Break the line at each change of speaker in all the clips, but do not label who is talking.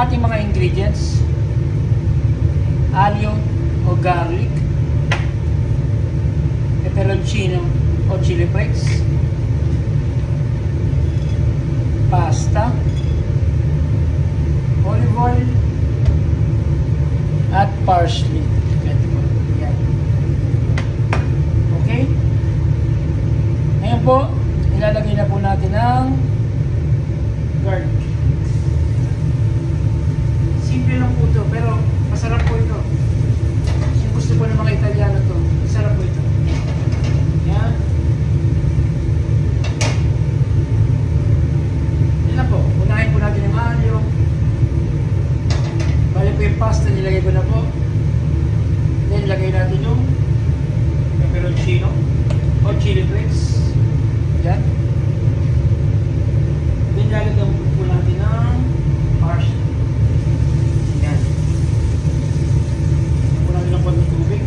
ating mga ingredients. Alyo o garlic, peperoncino o chili flakes, pasta, olive oil, at parsley. Yan. Okay? Ngayon po, ilalagay na po natin ang garlic. Simple lang po ito, pero masarap po ito. Yung gusto po ng mga Italiano to, masarap po ito. Yan. Yan na po. Unahin po natin yung alyo. Bali po yung pasta, nilagay ko na po. Then, lagay natin yung peperoncino o chili flakes. Yan. Then, lalagyan po natin ng parsley. Yan. Lagyan po natin ng konting tubig.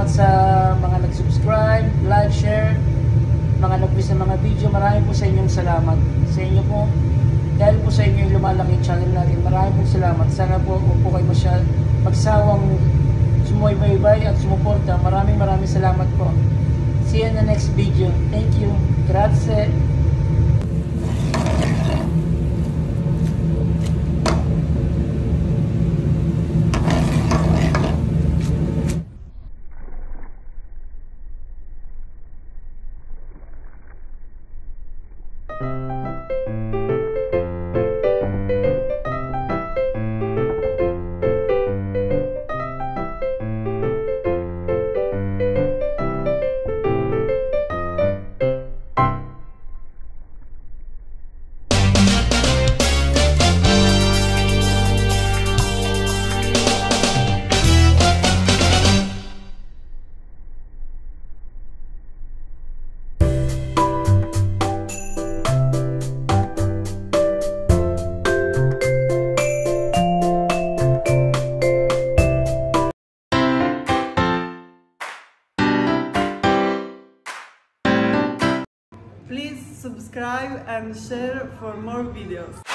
salamat sa mga nag-subscribe, like, share, mga nag-views ng mga video. Maraming po sa inyong salamat. Sa inyo po, dahil po sa inyo yung lumalaki yung channel natin. Maraming po salamat. Sana po huwag po kayo magsawang sumubaybay at sumuporta. Maraming salamat po. See you in the next video. Thank you. Grazie.
Please subscribe and share for more videos.